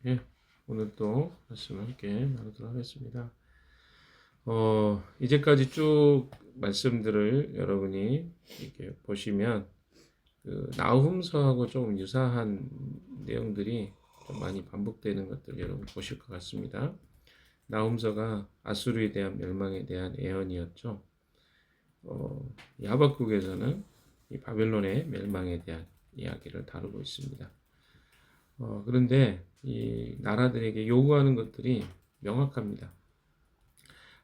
예, 오늘 또 말씀을 함께 나누도록 하겠습니다. 이제까지 쭉 말씀들을 여러분이 이렇게 보시면 그 나훔서하고 조금 유사한 내용들이 좀 많이 반복되는 것들 여러분 보실 것 같습니다. 나훔서가 아수르에 대한 멸망에 대한 예언이었죠. 이 하박국에서는 이 바벨론의 멸망에 대한 이야기를 다루고 있습니다. 그런데 이 나라들에게 요구하는 것들이 명확합니다.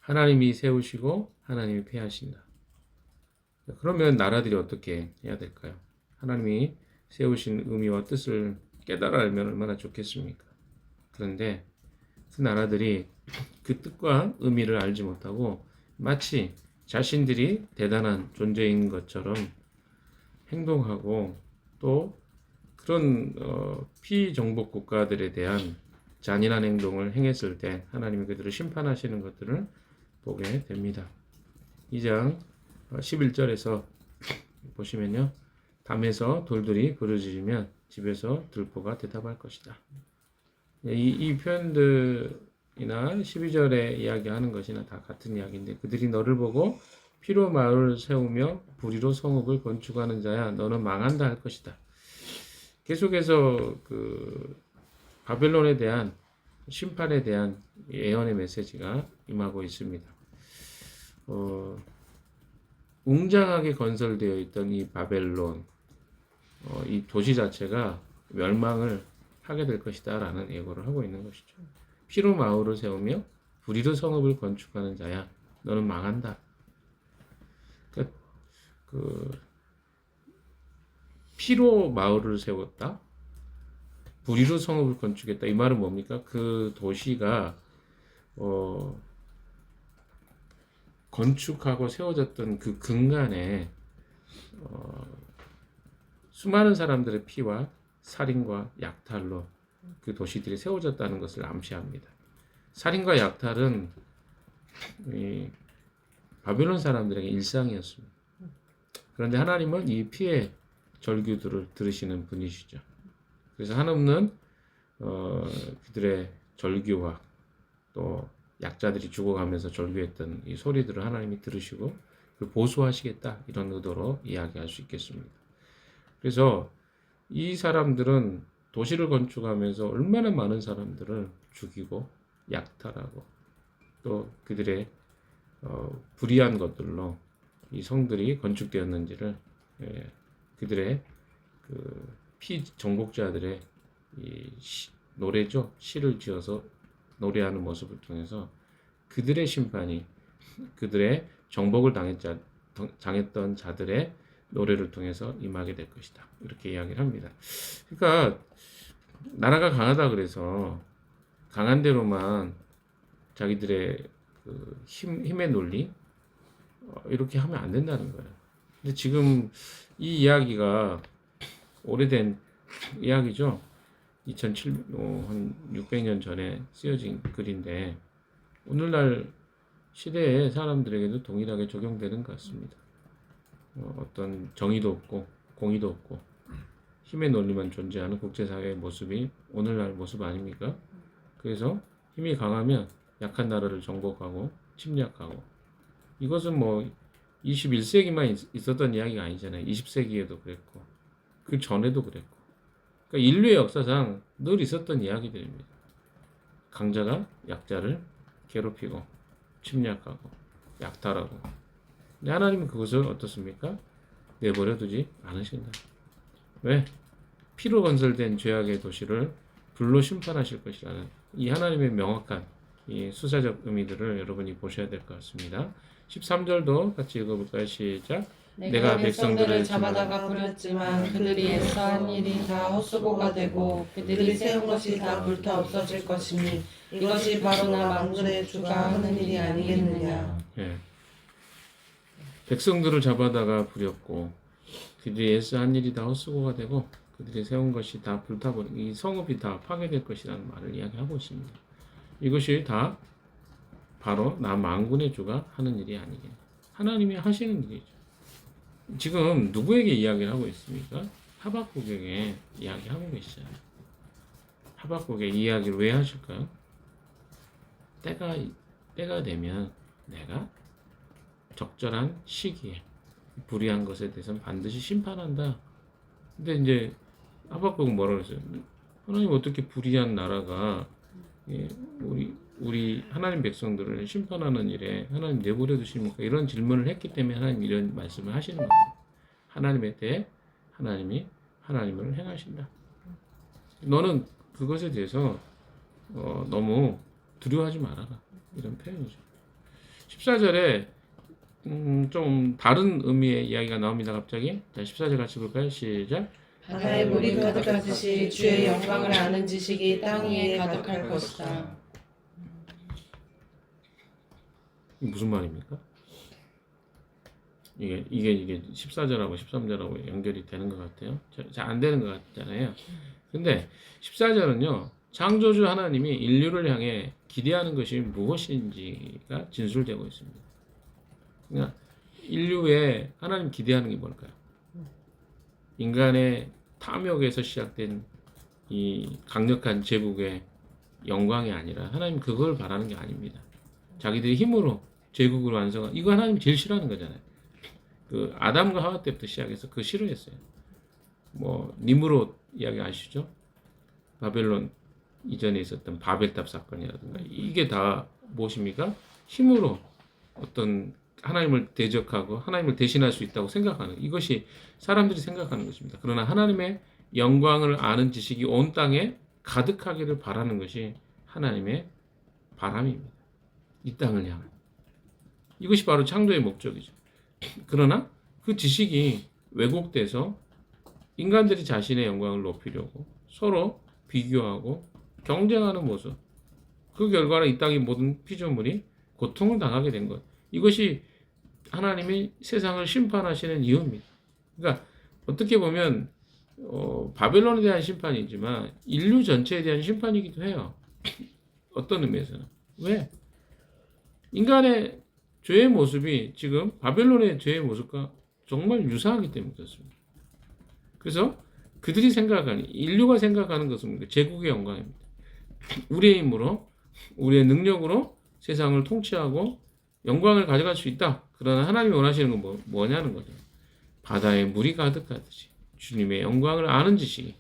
하나님이 세우시고 하나님이 폐하신다. 그러면 나라들이 어떻게 해야 될까요? 하나님이 세우신 의미와 뜻을 깨달아 알면 얼마나 좋겠습니까? 그런데 그 나라들이 그 뜻과 의미를 알지 못하고 마치 자신들이 대단한 존재인 것처럼 행동하고 또 그런 피정복 국가들에 대한 잔인한 행동을 행했을 때 하나님이 그들을 심판하시는 것들을 보게 됩니다. 2장 11절에서 보시면요. 담에서 돌들이 부르짖으면 집에서 들보가 대답할 것이다. 이 표현들이나 12절에 이야기하는 것이나 다 같은 이야기인데 그들이 너를 보고 피로 마을을 세우며 불의로 성읍을 건축하는 자야 너는 망한다 할 것이다. 계속해서 그 바벨론에 대한 심판에 대한 예언의 메시지가 임하고 있습니다. 웅장하게 건설되어 있던 이 바벨론, 이 도시 자체가 멸망을 하게 될 것이다 라는 예고를 하고 있는 것이죠. 피로 마을을 세우며 불의로 성읍을 건축하는 자야 너는 망한다. 그 피로 마을을 세웠다. 불의로 성읍을 건축했다. 이 말은 뭡니까? 그 도시가 건축하고 세워졌던 그 근간에 수많은 사람들의 피와 살인과 약탈로 그 도시들이 세워졌다는 것을 암시합니다. 살인과 약탈은 이 바벨론 사람들에게 일상이었습니다. 그런데 하나님은 이 피의 절규들을 들으시는 분이시죠. 그래서 한없는 그들의 절규와 또 약자들이 죽어가면서 절규했던 이 소리들을 하나님이 들으시고 그걸 보수하시겠다 이런 의도로 이야기할 수 있겠습니다. 그래서 이 사람들은 도시를 건축하면서 얼마나 많은 사람들을 죽이고 약탈하고 또 그들의 불의한 것들로 이 성들이 건축되었는지를 그들의 그 피정복자들의 이 노래죠. 시를 지어서 노래하는 모습을 통해서 그들의 심판이 그들의 정복을 당했던 자들의 노래를 통해서 임하게 될 것이다. 이렇게 이야기를 합니다. 그러니까 나라가 강하다 그래서 강한 대로만 자기들의 그 힘의 논리 이렇게 하면 안 된다는 거예요. 근데 지금 이 이야기가 오래된 이야기죠. 한 600년 전에 쓰여진 글인데 오늘날 시대의 사람들에게도 동일하게 적용되는 것 같습니다. 어떤 정의도 없고 공의도 없고 힘의 논리만 존재하는 국제사회의 모습이 오늘날 모습 아닙니까? 그래서 힘이 강하면 약한 나라를 정복하고 침략하고 이것은 뭐 21세기만 있었던 이야기가 아니잖아요. 20세기에도 그랬고 그 전에도 그랬고 그러니까 인류의 역사상 늘 있었던 이야기들입니다. 강자가 약자를 괴롭히고 침략하고 약탈하고 근데 하나님은 그것을 어떻습니까? 내버려 두지 않으신다. 왜? 피로 건설된 죄악의 도시를 불로 심판하실 것이라는 이 하나님의 명확한 이 수사적 의미들을 여러분이 보셔야 될 것 같습니다. 13절도 같이 읽어볼까요? 시작. 내가 백성들을 잡아다가 버렸지만 그들이 애써한 일이 다 헛수고가 되고 그들이 세운 것이 다 불타 없어질 것이니 이것이 바로 나 만군의 주가 하는 일이 아니겠느냐. 예. 백성들을 잡아다가 부렸고 그들이 애써한 일이 다 헛수고가 되고 그들이 세운 것이 다 불타버리고 이 성읍이 다 파괴될 것이라는 말을 이야기하고 있습니다. 이것이 다 바로 나 만군의 주가 하는 일이 아니겠냐. 하나님이 하시는 일이죠. 지금 누구에게 이야기를 하고 있습니까? 하박국에게 이야기하고 계시잖아요. 하박국의 이야기를 왜 하실까요? 때가 되면 내가 적절한 시기에 불의한 것에 대해서는 반드시 심판한다. 근데 이제 하박국은 뭐라고 했어요? 하나님 어떻게 불의한 나라가 예, 우리 하나님 백성들을 심판하는 일에 하나님 내버려 두십니까? 이런 질문을 했기 때문에 하나님 이런 말씀을 하시는 겁니다. 하나님에 대해 하나님이 하나님을 행하신다. 너는 그것에 대해서 너무 두려워하지 말아라. 이런 표현이죠. 14절에 좀 다른 의미의 이야기가 나옵니다. 갑자기. 자, 14절 같이 볼까요? 시작. 바다에 물이 가득하듯이 주의 영광을 아는 지식이 땅 위에 가득할 것이다. 이게 무슨 말입니까? 이게 14절하고 13절하고 연결이 되는 것 같아요. 잘 안 되는 것 같잖아요. 근데 14절은요, 창조주 하나님이 인류를 향해 기대하는 것이 무엇인지가 진술되고 있습니다. 그러니까 인류에 하나님 기대하는 게 뭘까요? 인간의 탐욕에서 시작된 이 강력한 제국의 영광이 아니라 하나님 그걸 바라는 게 아닙니다. 자기들의 힘으로 제국을 완성한 이거 하나님 제일 싫어하는 거잖아요. 그 아담과 하와 때부터 시작해서 그거 싫어했어요. 뭐 니므롯 이야기 아시죠? 바벨론 이전에 있었던 바벨탑 사건이라든가 이게 다 무엇입니까? 힘으로 어떤 하나님을 대적하고 하나님을 대신할 수 있다고 생각하는 이것이 사람들이 생각하는 것입니다. 그러나 하나님의 영광을 아는 지식이 온 땅에 가득하기를 바라는 것이 하나님의 바람입니다. 이 땅을 향한 이것이 바로 창조의 목적이죠. 그러나 그 지식이 왜곡돼서 인간들이 자신의 영광을 높이려고 서로 비교하고 경쟁하는 모습 그 결과로 이 땅의 모든 피조물이 고통을 당하게 된 것 이것이 하나님이 세상을 심판하시는 이유입니다. 그러니까 어떻게 보면 바벨론에 대한 심판이지만 인류 전체에 대한 심판이기도 해요. 어떤 의미에서는 왜? 인간의 죄의 모습이 지금 바벨론의 죄의 모습과 정말 유사하기 때문에 그렇습니다. 그래서 그들이 생각하는 인류가 생각하는 것은 제국의 영광입니다. 우리의 힘으로 우리의 능력으로 세상을 통치하고 영광을 가져갈 수 있다. 그러나 하나님이 원하시는 건 뭐냐는 거죠. 바다에 물이 가득하듯이 주님의 영광을 아는 지식이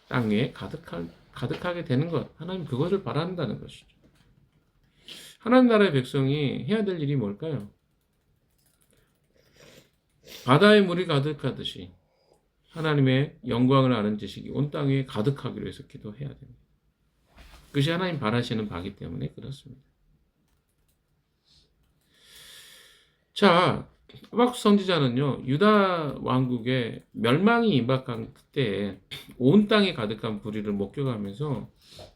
땅 위에 가득하게 되는 것. 하나님 그것을 바란다는 것이죠. 하나님 나라의 백성이 해야 될 일이 뭘까요? 바다에 물이 가득하듯이 하나님의 영광을 아는 지식이 온 땅 위에 가득하기로 해서 기도해야 됩니다. 그것이 하나님 바라시는 바기 때문에 그렇습니다. 자, 하박국 선지자는요, 유다 왕국의 멸망이 임박한 그때에 온 땅에 가득한 불의를 목격하면서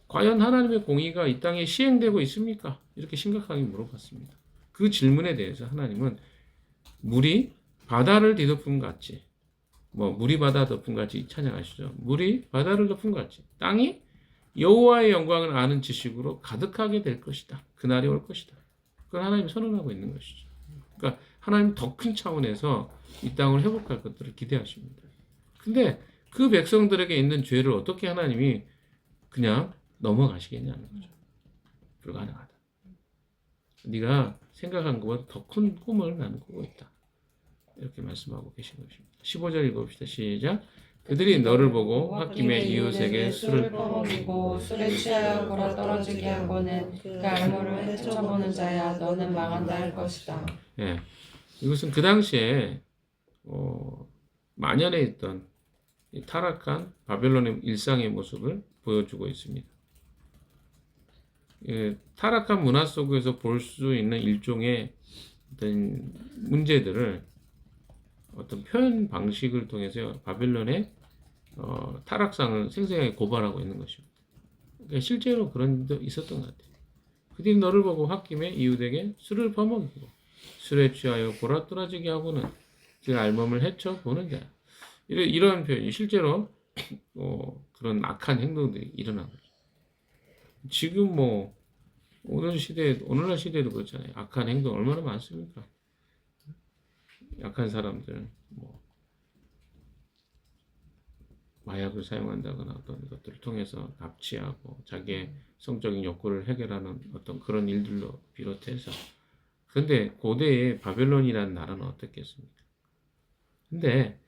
과연 하나님의 공의가 이 땅에 시행되고 있습니까? 이렇게 심각하게 물어봤습니다. 그 질문에 대해서 하나님은 물이 바다를 뒤덮은 것 같이, 물이 바다 덮은 것 같이 찬양하시죠. 물이 바다를 덮은 것 같이 땅이 여호와의 영광을 아는 지식으로 가득하게 될 것이다. 그날이 올 것이다. 그걸 하나님이 선언하고 있는 것이죠. 그러니까 하나님 더 큰 차원에서 이 땅을 회복할 것들을 기대하십니다. 근데 그 백성들에게 있는 죄를 어떻게 하나님이 그냥 넘어가시겠냐는 거죠. 불가능하다. 네가 생각한 것보다 더 큰 꿈을 나는 꾸고 있다. 이렇게 말씀하고 계신 것입니다. 15절 읽어봅시다. 시작. 그들이 너를 보고 홧김에 이웃에게 술을 퍼먹이고 술에 취하여 골아 떨어지게 하고는 그 알모를 헤쳐보는 자야 너는 망한다 할 것이다. 예, 이것은 그 당시에 만연해 있던 이 타락한 바벨론의 일상의 모습을 보여주고 있습니다. 예, 타락한 문화 속에서 볼 수 있는 일종의 어떤 문제들을 어떤 표현 방식을 통해서 바벨론의 타락상을 생생하게 고발하고 있는 것입니다. 그러니까 실제로 그런 일도 있었던 것 같아요. 그들이 너를 보고 홧김에 이웃에게 술을 퍼먹이고 술에 취하여 골아 떨어지게 하고는 그 알몸을 헤쳐 보는 자야. 이런 표현이 실제로 그런 악한 행동들이 일어나고 있어요. 지금 오늘날 시대에도 그렇잖아요. 악한 행동 얼마나 많습니까? 약한 사람들 마약을 사용한다거나 어떤 것들을 통해서 납치하고 자기의 성적인 욕구를 해결하는 어떤 그런 일들로 비롯해서. 그런데 고대의 바벨론이라는 나라는 어떻겠습니까? 근데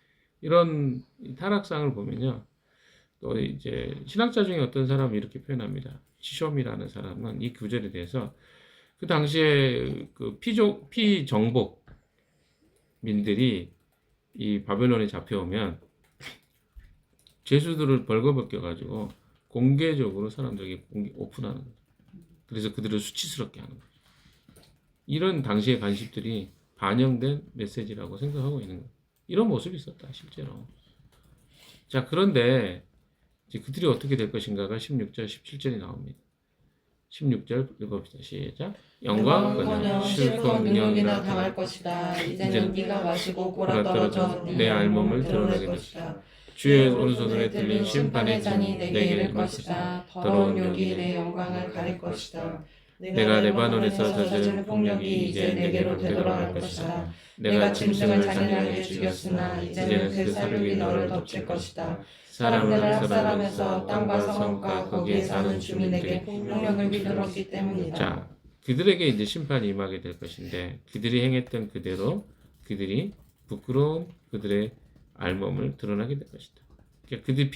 이런 타락상을 보면요, 또 이제 신학자 중에 어떤 사람이 이렇게 표현합니다. 시솉이라는 사람은 이 구절에 대해서 그 당시에 그 피정복 민들이 이 바벨론에 잡혀오면 죄수들을 벌거벗겨 가지고 공개적으로 사람들에게 오픈하는 거죠. 그래서 그들을 수치스럽게 하는 거죠. 이런 당시의 관습들이 반영된 메시지라고 생각하고 있는 거예요. 이런 모습이 있었다 실제로. 자, 그런데 이제 그들이 어떻게 될 것인가가 16절 17절이 나옵니다. 16절 읽어봅시다. 시작. 영광은커녕 실컷 능력이나 능력이나 당할 것이다. 이제는 이제는 네가 마시고 골아 골아떨어져 내 네 알몸을 알몸을 드러내게 드러낼 될 것이다. 주의 오른손에 들린 심판의 잔이 잔이 내게 이를 것이다. 더러운 욕이 내 영광을 가릴 것이다. 내가 레바논에서 저지른 폭력이 이제 내게로 되돌아갈 것이다. 내가 짐승을 잔인하게 죽였으나 이제는 그 사륙이 너를 덮칠 것이다. 사람들을 학살하면서 땅과 성과 거기에 사는 주민에게 폭력을 휘둘렀기 때문이다. 자, 그들에게 이제 심판이 임하게 될 것인데 그들이 행했던 그대로 그들이 부끄러운 그들의 알몸을 드러나게 될 것이다. 그러니까 그들이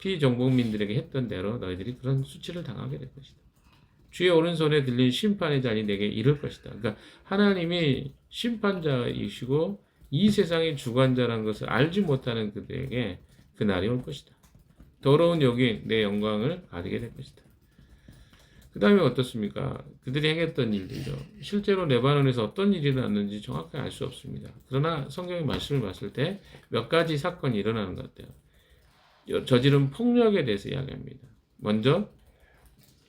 피정복민들에게 했던 대로 너희들이 그런 수치를 당하게 될 것이다. 주의 오른손에 들린 심판의 잔이 내게 이를 것이다. 그러니까 하나님이 심판자이시고 이 세상의 주관자라는 것을 알지 못하는 그들에게 그 날이 올 것이다. 더러운 욕이 내 영광을 가리게 될 것이다. 그 다음에 어떻습니까? 그들이 행했던 일들이죠. 실제로 레바논에서 어떤 일이 일어났는지 정확하게 알 수 없습니다. 그러나 성경의 말씀을 봤을 때 몇 가지 사건이 일어나는 것 같아요. 저지른 폭력에 대해서 이야기합니다. 먼저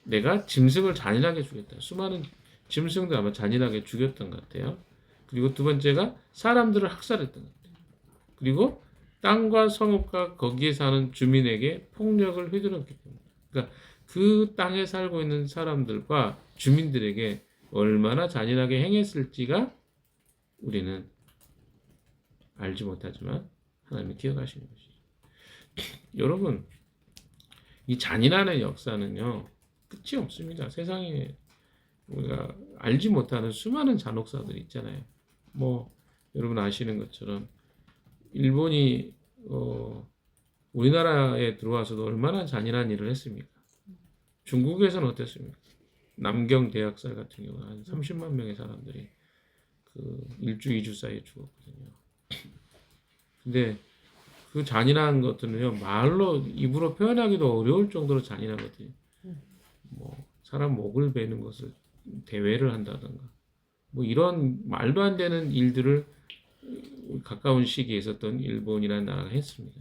내가 짐승을 잔인하게 죽였다. 수많은 짐승도 아마 잔인하게 죽였던 것 같아요. 그리고 두 번째가 사람들을 학살했던 것 같아요. 그리고 땅과 성읍과 거기에 사는 주민에게 폭력을 휘둘렀기 때문에. 그러니까 그 땅에 살고 있는 사람들과 주민들에게 얼마나 잔인하게 행했을지가 우리는 알지 못하지만 하나님이 기억하시는 것이죠. 여러분, 이 잔인한 역사는요, 끝이 없습니다. 세상에 우리가 알지 못하는 수많은 잔혹사들이 있잖아요. 뭐 여러분 아시는 것처럼 일본이 우리나라에 들어와서도 얼마나 잔인한 일을 했습니까? 중국에서는 어땠습니까? 남경 대학살 같은 경우는 한 30만 명의 사람들이 그 1주, 2주 사이에 죽었거든요. 근데 그 잔인한 것들은요, 말로 입으로 표현하기도 어려울 정도로 잔인하거든요. 뭐 사람 목을 베는 것을 대회를 한다든가 뭐 이런 말도 안 되는 일들을 가까운 시기에 있었던 일본이라는 나라가 했습니다.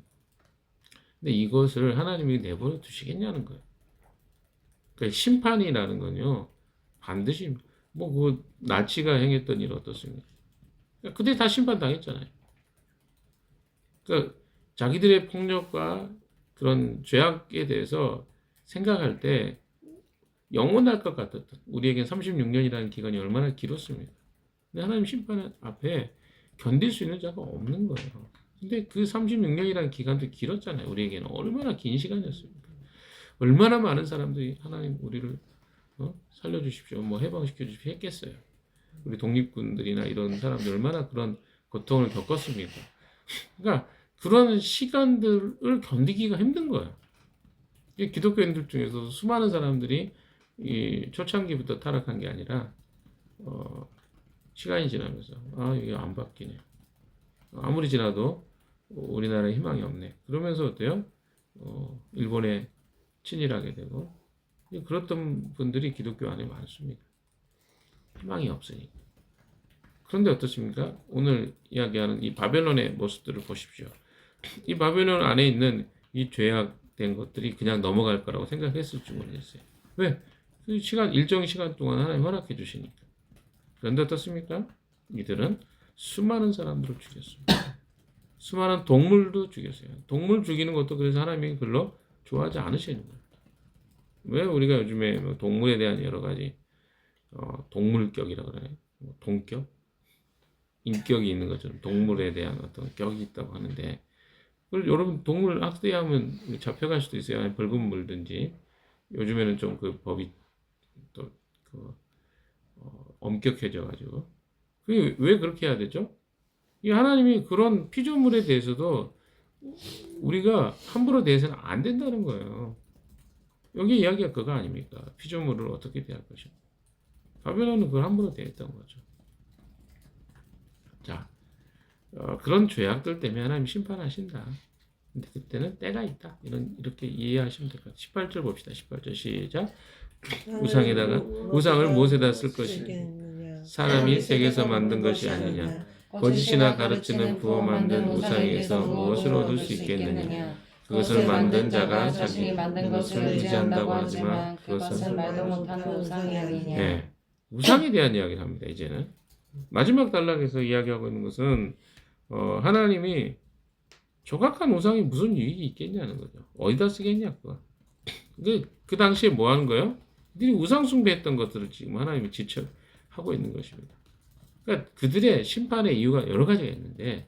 근데 이것을 하나님이 내버려 두시겠냐는 거예요. 그러니까 심판이라는 건요, 반드시 뭐 그 나치가 행했던 일 어떻습니까? 그러니까 그때 다 심판당했잖아요. 그러니까 자기들의 폭력과 그런 죄악에 대해서 생각할 때 영원할 것 같았던, 우리에겐 36년이라는 기간이 얼마나 길었습니까? 근데 하나님 심판 앞에 견딜 수 있는 자가 없는 거예요. 근데 그 36년이라는 기간도 길었잖아요. 우리에게는 얼마나 긴 시간이었습니까? 얼마나 많은 사람들이 하나님 우리를 살려주십시오, 뭐 해방시켜 주십시오 했겠어요. 우리 독립군들이나 이런 사람들 얼마나 그런 고통을 겪었습니까? 그러니까 그런 시간들을 견디기가 힘든 거예요. 기독교인들 중에서도 수많은 사람들이 이 초창기부터 타락한 게 아니라 시간이 지나면서 이게 안 바뀌네, 아무리 지나도 우리나라에 희망이 없네, 그러면서 어때요? 일본에 친일하게 되고, 그랬던 분들이 기독교 안에 많습니다. 희망이 없으니까. 그런데 어떻습니까? 오늘 이야기하는 이 바벨론의 모습들을 보십시오. 이 바벨론 안에 있는 이 죄악된 것들이 그냥 넘어갈 거라고 생각했을지 모르겠어요. 왜? 그 일정 시간 동안 하나님 허락해 주시니까. 그런데 어떻습니까? 이들은 수많은 사람들을 죽였습니다. 수많은 동물도 죽였어요. 동물 죽이는 것도 그래서 하나님이 별로 좋아하지 않으시는 거예요. 왜 우리가 요즘에 뭐 동물에 대한 여러 가지 동물격이라고 그러나요? 뭐 동격? 인격이 있는 것처럼 동물에 대한 어떤 격이 있다고 하는데, 그리고 여러분 동물 학대하면 잡혀갈 수도 있어요. 아니, 벌금 물든지. 요즘에는 좀 그 법이 또 그 엄격해져 가지고. 그게 왜 그렇게 해야 되죠? 이 하나님이 그런 피조물에 대해서도 우리가 함부로 대해서는 안 된다는 거예요. 여기 이야기가 그거 아닙니까? 피조물을 어떻게 대할 것이고. 바벨론은 그걸 함부로 대했던 거죠. 자, 그런 죄악들 때문에 하나님 심판하신다. 근데 그때는 때가 있다. 이렇게 이해하시면 될 것 같아요. 18절 봅시다. 18절 시작. 우상을 무엇에다 쓸 것이냐? 사람이 색에서 만든 것이 아니냐? 거짓이나 가르치는 부어 만든 우상에서 무엇을 얻을 수 있겠느냐? 그것을 만든 자가 자신이 만든 것을 의지한다고 하지만 그것은 말도 못하는 우상이 아니냐? 네, 우상에 대한 이야기를 합니다. 이제는 마지막 단락에서 이야기하고 있는 것은 하나님이 조각한 우상이 무슨 유익이 있겠냐는 거죠. 어디다 쓰겠냐 그거. 근데 그 당시에 뭐 하는 거예요? 그들이 우상 숭배했던 것들을 지금 하나님이 지적하고 있는 것입니다. 그러니까 그들의 심판의 이유가 여러 가지가 있는데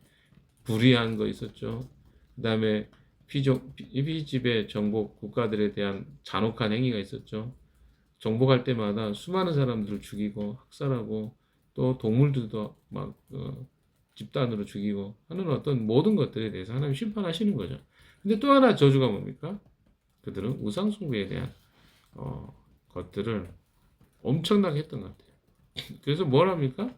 불의한 거 있었죠. 그다음에 피지배 정복 국가들에 대한 잔혹한 행위가 있었죠. 정복할 때마다 수많은 사람들을 죽이고 학살하고 또 동물들도 막 집단으로 죽이고 하는 어떤 모든 것들에 대해서 하나님 심판하시는 거죠. 근데 또 하나 저주가 뭡니까? 그들은 우상 숭배에 대한 것들을 엄청나게 했던 것 같아요. 그래서 뭘 합니까?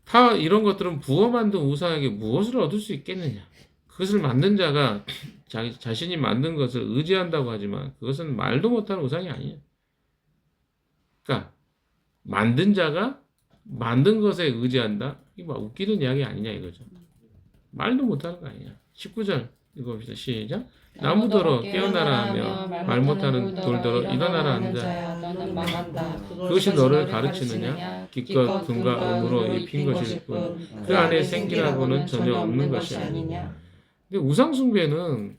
다 이런 것들은 부어 만든 우상에게 무엇을 얻을 수 있겠느냐? 그것을 만든 자가 자신이 만든 것을 의지한다고 하지만 그것은 말도 못하는 우상이 아니에요. 그러니까 만든 자가 만든 것에 의지한다? 이게 뭐 웃기는 이야기 아니냐 이거죠. 말도 못하는 거 아니냐. 19절 읽어봅시다. 시작. 나무더러 깨어나라 하며 말 못하는 돌더러 일어나라 하는 자야 너는 망한다. 그것이 너를 가르치느냐? 기껏 금과 은으로 입힌 것일 뿐 그 안에 생기라고는 전혀 없는 것이 아니냐. 근데 우상 숭배는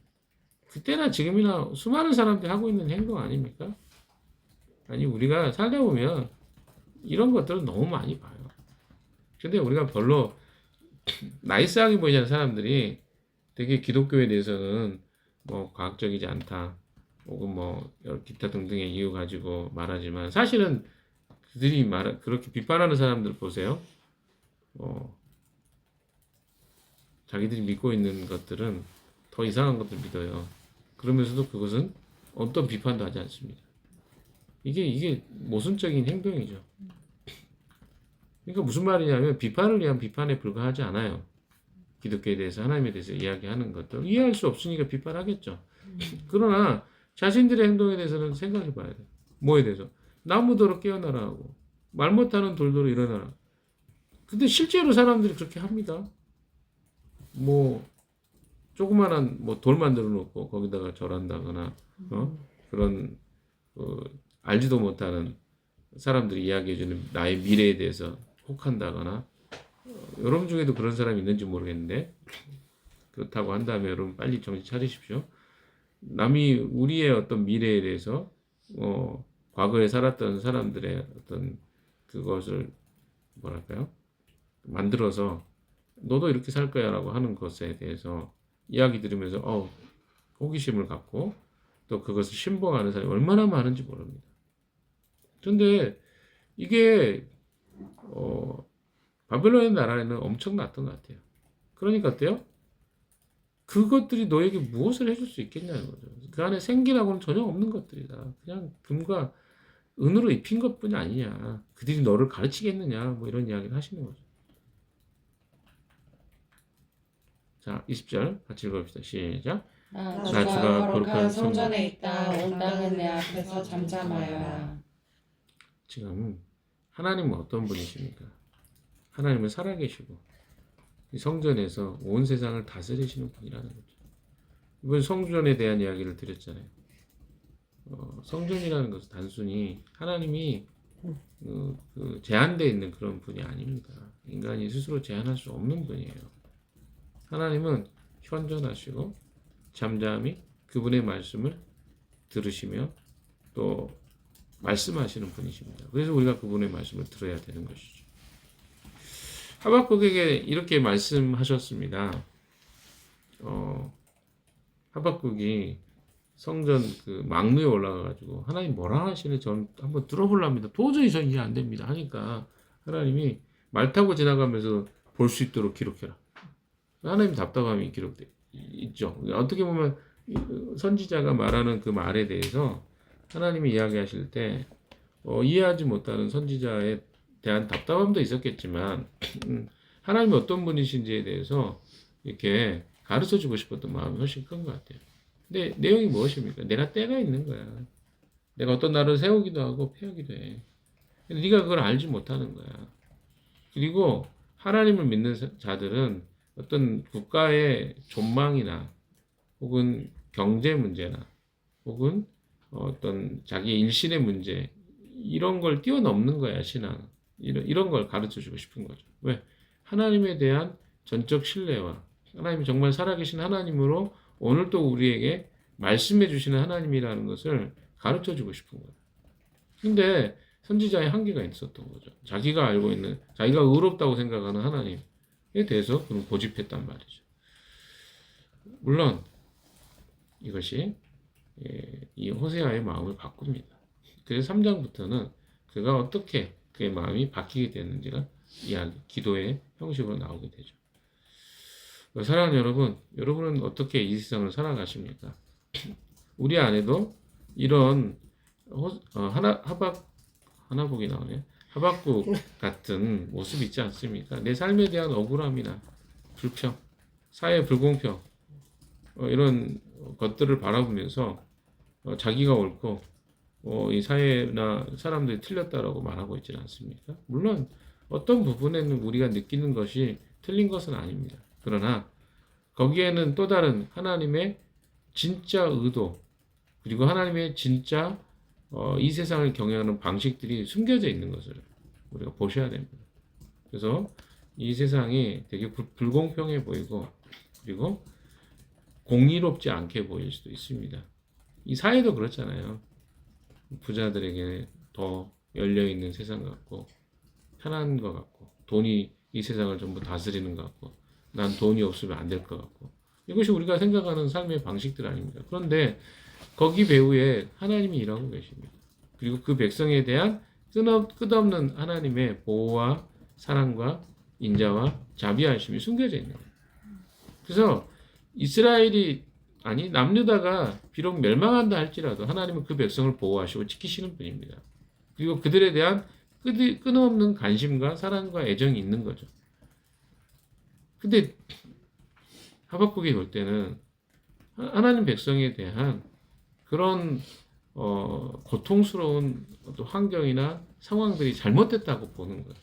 그때나 지금이나 수많은 사람들이 하고 있는 행동 아닙니까? 아니 우리가 살다 보면 이런 것들을 너무 많이 봐요. 근데 우리가 별로 나이스하게 보이는 사람들이 되게 기독교에 대해서는 뭐 과학적이지 않다 혹은 뭐 기타 등등의 이유 가지고 말하지만 사실은 그들이 그렇게 비판하는 사람들 보세요. 자기들이 믿고 있는 것들은 더 이상한 것들 믿어요. 그러면서도 그것은 어떤 비판도 하지 않습니다. 이게 모순적인 행동이죠. 그러니까 무슨 말이냐면 비판을 위한 비판에 불과하지 않아요. 기독교에 대해서 하나님에 대해서 이야기하는 것들 이해할 수 없으니까 비판하겠죠. 그러나 자신들의 행동에 대해서는 생각해 봐야 돼요. 뭐에 대해서? 나무더러 깨어나라 하고 말 못하는 돌더러 일어나라. 근데 실제로 사람들이 그렇게 합니다. 뭐 조그만한 뭐 돌 만들어 놓고 거기다가 절한다거나 그런 알지도 못하는 사람들이 이야기해주는 나의 미래에 대해서 혹한다거나 여러분 중에도 그런 사람이 있는지 모르겠는데 그렇다고 한다면 여러분 빨리 정신 차리십시오. 남이 우리의 어떤 미래에 대해서 과거에 살았던 사람들의 어떤 그것을 뭐랄까요? 만들어서 너도 이렇게 살 거야 라고 하는 것에 대해서 이야기 들으면서 호기심을 갖고 또 그것을 신봉하는 사람이 얼마나 많은지 모릅니다. 그런데 이게 바벨론의 나라에는 엄청났던 것 같아요. 그러니까 어때요? 그것들이 너에게 무엇을 해줄 수 있겠냐는 거죠. 그 안에 생기라고는 전혀 없는 것들이다. 그냥 금과 은으로 입힌 것뿐이 아니냐. 그들이 너를 가르치겠느냐. 뭐 이런 이야기를 하시는 거죠. 자, 20절 같이 읽어봅시다. 시작. 나 주가 거룩한 성전에 있다. 온 땅은 내 앞에서 잠잠하여라. 지금 하나님은 어떤 분이십니까? 하나님은 살아계시고 이 성전에서 온 세상을 다스리시는 분이라는 거죠. 이번 성전에 대한 이야기를 드렸잖아요. 성전이라는 것은 단순히 하나님이 제한되어 있는 그런 분이 아닙니다. 인간이 스스로 제한할 수 없는 분이에요. 하나님은 현존하시고 잠잠히 그분의 말씀을 들으시며 또 말씀하시는 분이십니다. 그래서 우리가 그분의 말씀을 들어야 되는 것이죠. 하박국에게 이렇게 말씀하셨습니다. 하박국이 성전 그 망루에 올라가가지고 하나님 뭐라 하시는 전 한번 들어보려합니다. 도저히 전 이해 안 됩니다. 하니까 하나님이 말 타고 지나가면서 볼 수 있도록 기록해라. 하나님 답답함이 기록돼 있죠. 어떻게 보면 선지자가 말하는 그 말에 대해서 하나님이 이야기하실 때 이해하지 못하는 선지자에 대한 답답함도 있었겠지만 하나님이 어떤 분이신지에 대해서 이렇게 가르쳐주고 싶었던 마음이 훨씬 큰 것 같아요. 근데 내용이 무엇입니까? 내가 때가 있는 거야. 내가 어떤 날을 세우기도 하고 패하기도 해. 근데 네가 그걸 알지 못하는 거야. 그리고 하나님을 믿는 자들은 어떤 국가의 존망이나 혹은 경제 문제나 혹은 어떤 자기의 일신의 문제 이런 걸 뛰어넘는 거야. 신앙 이런 걸 가르쳐주고 싶은 거죠. 왜? 하나님에 대한 전적 신뢰와 하나님이 정말 살아계신 하나님으로 오늘도 우리에게 말씀해 주시는 하나님이라는 것을 가르쳐 주고 싶은 거예요. 근데 선지자의 한계가 있었던 거죠. 자기가 알고 있는, 자기가 의롭다고 생각하는 하나님에 대해서 그럼 고집했단 말이죠. 물론 이것이 이 호세아의 마음을 바꿉니다. 그래서 3장부터는 그가 어떻게 그의 마음이 바뀌게 됐는지가 기도의 형식으로 나오게 되죠. 사랑하는 여러분, 여러분은 어떻게 이 세상을 살아가십니까? 우리 안에도 이런 하나복이 나오네. 하박국 같은 모습이 있지 않습니까? 내 삶에 대한 억울함이나 불평, 사회 불공평 이런 것들을 바라보면서 자기가 옳고 이 사회나 사람들이 틀렸다라고 말하고 있지는 않습니까? 물론 어떤 부분에는 우리가 느끼는 것이 틀린 것은 아닙니다. 그러나 거기에는 또 다른 하나님의 진짜 의도 그리고 하나님의 진짜 이 세상을 경영하는 방식들이 숨겨져 있는 것을 우리가 보셔야 됩니다. 그래서 이 세상이 되게 불공평해 보이고 그리고 공의롭지 않게 보일 수도 있습니다. 이 사회도 그렇잖아요. 부자들에게 더 열려있는 세상 같고 편한 것 같고 돈이 이 세상을 전부 다스리는 것 같고 난 돈이 없으면 안 될 것 같고 이것이 우리가 생각하는 삶의 방식들 아닙니까? 그런데 거기 배후에 하나님이 일하고 계십니다. 그리고 그 백성에 대한 끝없는 하나님의 보호와 사랑과 인자와 자비하심이 숨겨져 있는 거예요. 그래서 이스라엘이 남유다가 비록 멸망한다 할지라도 하나님은 그 백성을 보호하시고 지키시는 분입니다. 그리고 그들에 대한 끊임없는 관심과 사랑과 애정이 있는 거죠. 근데 하박국이 볼 때는 하나님 백성에 대한 그런 고통스러운 환경이나 상황들이 잘못됐다고 보는 거예요.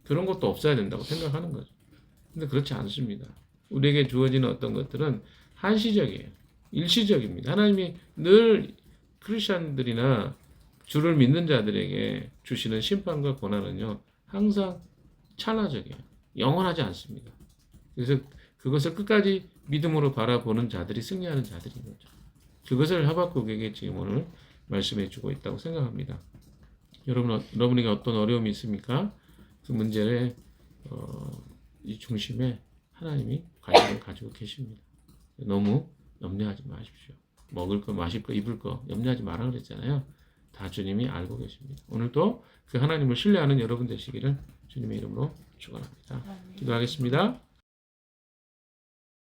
그런 것도 없어야 된다고 생각하는 거죠. 근데 그렇지 않습니다. 우리에게 주어지는 어떤 것들은 한시적이에요. 일시적입니다. 하나님이 늘 크리스천들이나 주를 믿는 자들에게 주시는 심판과 고난은요, 항상 찰나적이에요. 영원하지 않습니다. 그래서 그것을 끝까지 믿음으로 바라보는 자들이 승리하는 자들인 거죠. 그것을 하박국에게 지금 오늘 말씀해 주고 있다고 생각합니다. 여러분에게 어떤 어려움이 있습니까? 그 문제를 이 중심에 하나님이 관심을 가지고 계십니다. 너무 염려하지 마십시오. 먹을 거, 마실 거, 입을 거 염려하지 마라 그랬잖아요. 다 주님이 알고 계십니다. 오늘도 그 하나님을 신뢰하는 여러분 되시기를 주님의 이름으로 축원합니다. 기도하겠습니다.